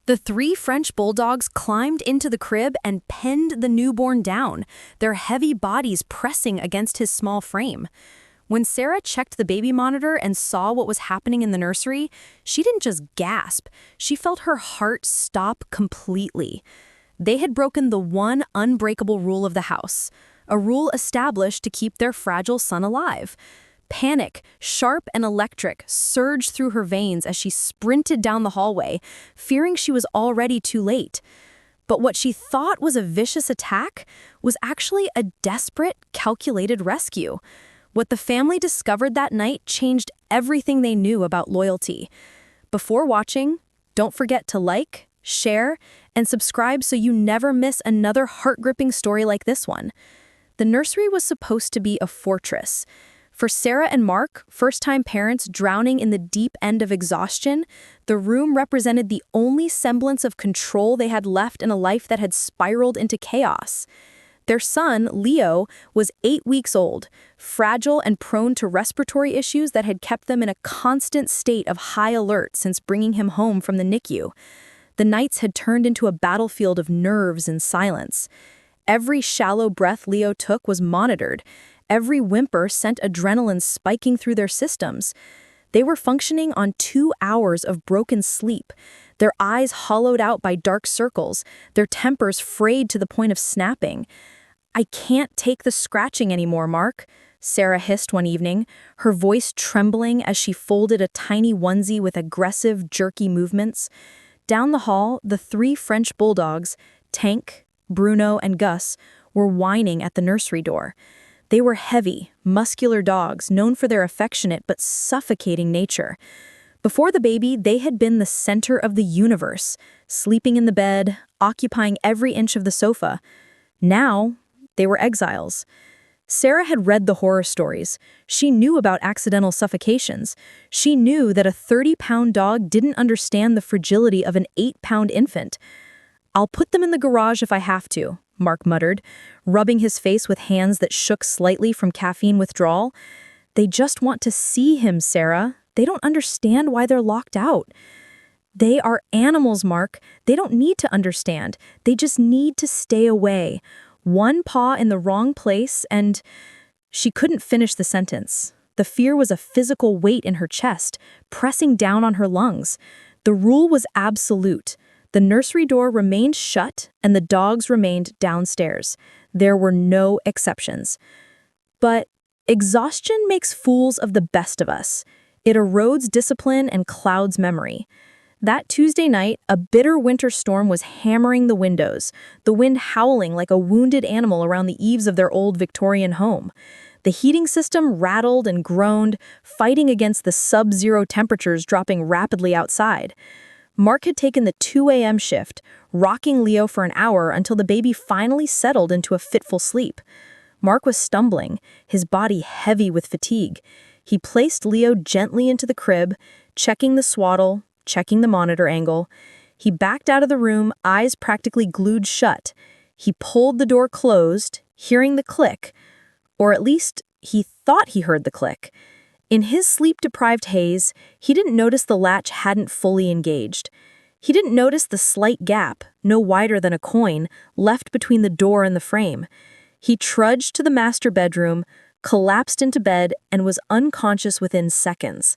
The three French bulldogs climbed into the crib and pinned the newborn down, their heavy bodies pressing against his small frame. When Sarah checked the baby monitor and saw what was happening in the nursery, she didn't just gasp, she felt her heart stop completely. They had broken the one unbreakable rule of the house, a rule established to keep their fragile son alive. Panic, sharp and electric, surged through her veins as she sprinted down the hallway, fearing she was already too late. But what she thought was a vicious attack was actually a desperate, calculated rescue. What the family discovered that night changed everything they knew about loyalty. Before watching, don't forget to like, share, and subscribe so you never miss another heart-gripping story like this one. The nursery was supposed to be a fortress. For Sarah and Mark, first-time parents drowning in the deep end of exhaustion, the room represented the only semblance of control they had left in a life that had spiraled into chaos. Their son, Leo, was 8 weeks old, fragile and prone to respiratory issues that had kept them in a constant state of high alert since bringing him home from the NICU. The nights had turned into a battlefield of nerves and silence. Every shallow breath Leo took was monitored. Every whimper sent adrenaline spiking through their systems. They were functioning on 2 hours of broken sleep, their eyes hollowed out by dark circles, their tempers frayed to the point of snapping. "I can't take the scratching anymore, Mark," Sarah hissed one evening, her voice trembling as she folded a tiny onesie with aggressive, jerky movements. Down the hall, the 3 French bulldogs, Tank, Bruno, and Gus, were whining at the nursery door. They were heavy, muscular dogs known for their affectionate but suffocating nature. Before the baby, they had been the center of the universe, sleeping in the bed, occupying every inch of the sofa. Now, they were exiles. Sarah had read the horror stories. She knew about accidental suffocations. She knew that a 30-pound dog didn't understand the fragility of an 8-pound infant. "I'll put them in the garage if I have to," Mark muttered, rubbing his face with hands that shook slightly from caffeine withdrawal. "They just want to see him, Sarah. They don't understand why they're locked out." "They are animals, Mark. They don't need to understand. They just need to stay away. One paw in the wrong place and—" She couldn't finish the sentence. The fear was a physical weight in her chest, pressing down on her lungs. The rule was absolute. The nursery door remained shut, and the dogs remained downstairs. There were no exceptions. But exhaustion makes fools of the best of us. It erodes discipline and clouds memory. That Tuesday night, a bitter winter storm was hammering the windows, the wind howling like a wounded animal around the eaves of their old Victorian home. The heating system rattled and groaned, fighting against the sub-zero temperatures dropping rapidly outside. Mark had taken the 2 a.m. shift, rocking Leo for an hour until the baby finally settled into a fitful sleep. Mark was stumbling, his body heavy with fatigue. He placed Leo gently into the crib, checking the swaddle, checking the monitor angle. He backed out of the room, eyes practically glued shut. He pulled the door closed, hearing the click. Or at least, he thought he heard the click. In his sleep-deprived haze, he didn't notice the latch hadn't fully engaged. He didn't notice the slight gap, no wider than a coin, left between the door and the frame. He trudged to the master bedroom, collapsed into bed, and was unconscious within seconds.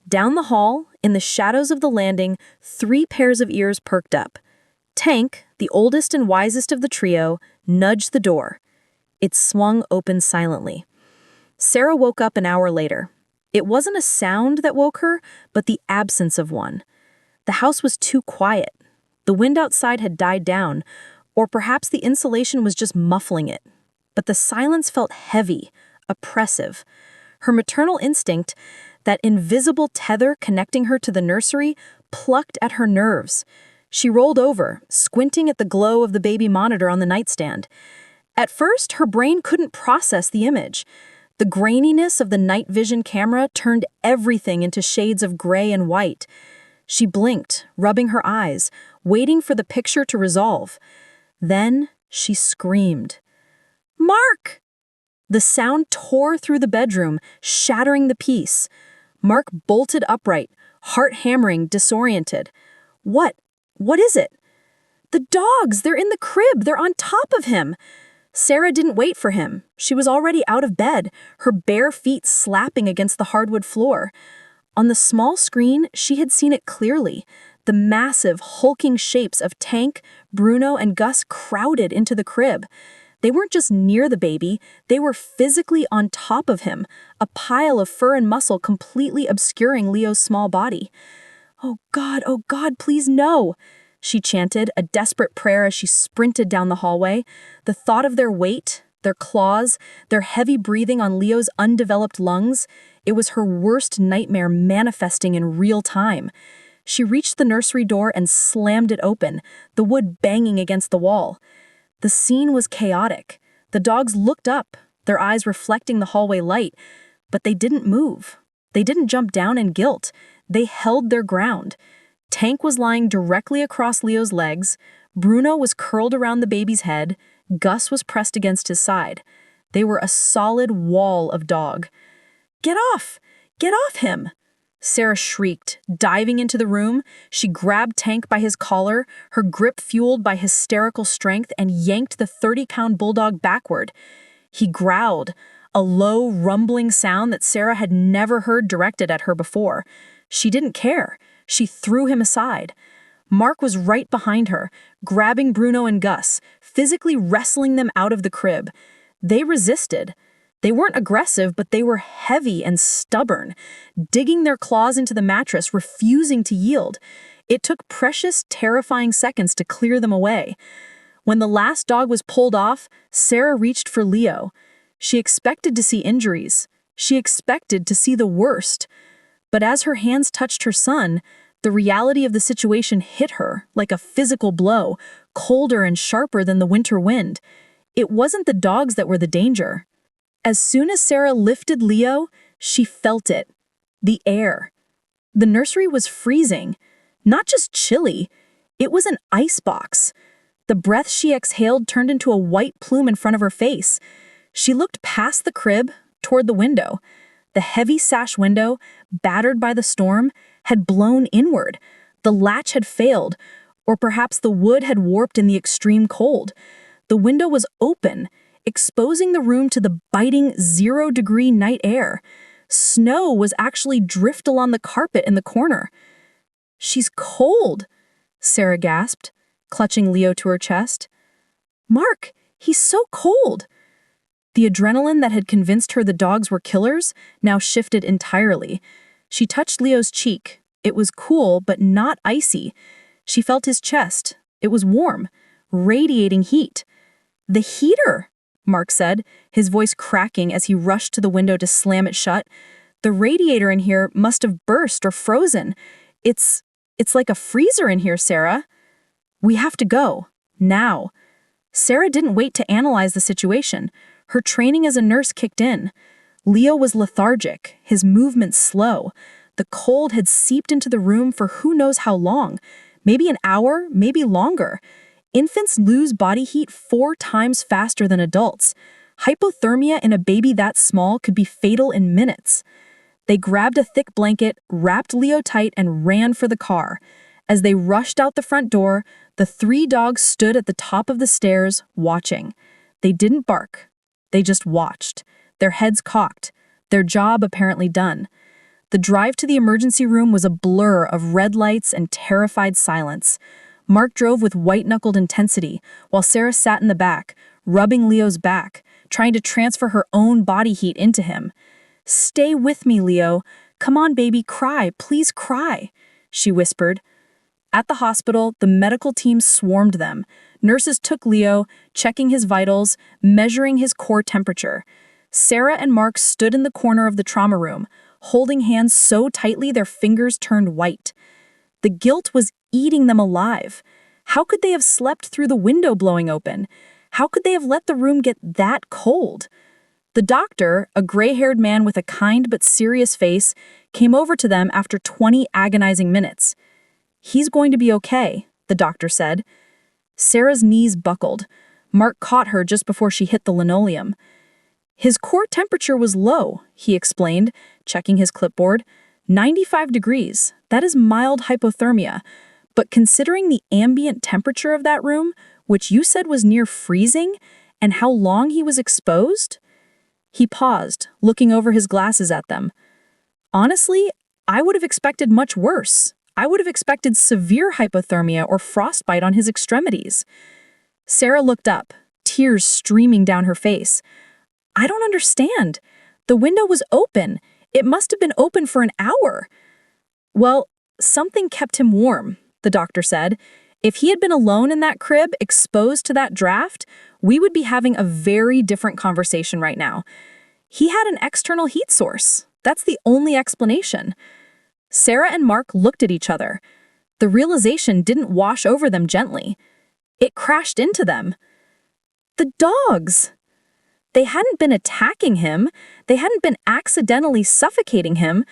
Down the hall, in the shadows of the landing, 3 pairs of ears perked up. Tank, the oldest and wisest of the trio, nudged the door. It swung open silently. Sarah woke up an hour later. It wasn't a sound that woke her, but the absence of one. The house was too quiet. The wind outside had died down, or perhaps the insulation was just muffling it. But the silence felt heavy, oppressive. Her maternal instinct, that invisible tether connecting her to the nursery, plucked at her nerves. She rolled over, squinting at the glow of the baby monitor on the nightstand. At first, her brain couldn't process the image. The graininess of the night vision camera turned everything into shades of gray and white. She blinked, rubbing her eyes, waiting for the picture to resolve. Then she screamed. "Mark!" The sound tore through the bedroom, shattering the peace. Mark bolted upright, heart hammering, disoriented. What What is it? The dogs! They're in the crib! They're on top of him! Sarah didn't wait for him. She was already out of bed, her bare feet slapping against the hardwood floor. On the small screen, she had seen it clearly. The massive, hulking shapes of Tank, Bruno, and Gus crowded into the crib. They weren't just near the baby, they were physically on top of him, a pile of fur and muscle completely obscuring Leo's small body. Oh God, please no!" she chanted, a desperate prayer as she sprinted down the hallway. The thought of their weight, their claws, their heavy breathing on Leo's undeveloped lungs, it was her worst nightmare manifesting in real time. She reached the nursery door and slammed it open, the wood banging against the wall. The scene was chaotic. The dogs looked up, their eyes reflecting the hallway light, but they didn't move. They didn't jump down in guilt. They held their ground. Tank was lying directly across Leo's legs, Bruno was curled around the baby's head, Gus was pressed against his side. They were a solid wall of dog. "Get off! Get off him!" Sarah shrieked, diving into the room. She grabbed Tank by his collar, her grip fueled by hysterical strength, and yanked the 30-pound bulldog backward. He growled, a low, rumbling sound that Sarah had never heard directed at her before. She didn't care. She threw him aside. Mark was right behind her, grabbing Bruno and Gus, physically wrestling them out of the crib. They resisted. They weren't aggressive, but they were heavy and stubborn, digging their claws into the mattress, refusing to yield. It took precious, terrifying seconds to clear them away. When the last dog was pulled off, Sarah reached for Leo. She expected to see injuries. She expected to see the worst. But as her hands touched her son, the reality of the situation hit her like a physical blow, colder and sharper than the winter wind. It wasn't the dogs that were the danger. As soon as Sarah lifted Leo, she felt it. The air. The nursery was freezing. Not just chilly. It was an icebox. The breath she exhaled turned into a white plume in front of her face. She looked past the crib, toward the window. The heavy sash window, battered by the storm, had blown inward. The latch had failed, or perhaps the wood had warped in the extreme cold. The window was open, exposing the room to the biting 0-degree night air. Snow was actually drift along the carpet in the corner. "She's cold," Sarah gasped, clutching Leo to her chest. "Mark, he's so cold." The adrenaline that had convinced her the dogs were killers now shifted entirely. She touched Leo's cheek. It was cool, but not icy. She felt his chest. It was warm, radiating heat. "The heater," Mark said, his voice cracking as he rushed to the window to slam it shut. "The radiator in here must have burst or frozen. It's like a freezer in here, Sarah." "We have to go. Now." Sarah didn't wait to analyze the situation. Her training as a nurse kicked in. Leo was lethargic, his movements slow. The cold had seeped into the room for who knows how long. Maybe an hour, maybe longer. Infants lose body heat 4 times faster than adults. Hypothermia in a baby that small could be fatal in minutes. They grabbed a thick blanket, wrapped Leo tight, and ran for the car. As they rushed out the front door, the 3 dogs stood at the top of the stairs, watching. They didn't bark. They just watched, their heads cocked, their job apparently done. The drive to the emergency room was a blur of red lights and terrified silence. Mark drove with white-knuckled intensity, while Sarah sat in the back, rubbing Leo's back, trying to transfer her own body heat into him. "Stay with me, Leo. Come on, baby, cry, please cry," she whispered. At the hospital, the medical team swarmed them. Nurses took Leo, checking his vitals, measuring his core temperature. Sarah and Mark stood in the corner of the trauma room, holding hands so tightly their fingers turned white. The guilt was eating them alive. How could they have slept through the window blowing open? How could they have let the room get that cold? The doctor, a gray-haired man with a kind but serious face, came over to them after 20 agonizing minutes. "He's going to be okay," the doctor said. Sarah's knees buckled. Mark caught her just before she hit the linoleum. "His core temperature was low," he explained, checking his clipboard. 95 degrees. That is mild hypothermia. But considering the ambient temperature of that room, which you said was near freezing, and how long he was exposed? He paused, looking over his glasses at them. Honestly, I would have expected much worse. I would have expected severe hypothermia or frostbite on his extremities. Sarah looked up, tears streaming down her face. I don't understand. The window was open. It must have been open for an hour. Well, something kept him warm, the doctor said. If he had been alone in that crib, exposed to that draft, we would be having a very different conversation right now. He had an external heat source. That's the only explanation. Sarah and Mark looked at each other. The realization didn't wash over them gently. It crashed into them. The dogs! They hadn't been attacking him. They hadn't been accidentally suffocating him.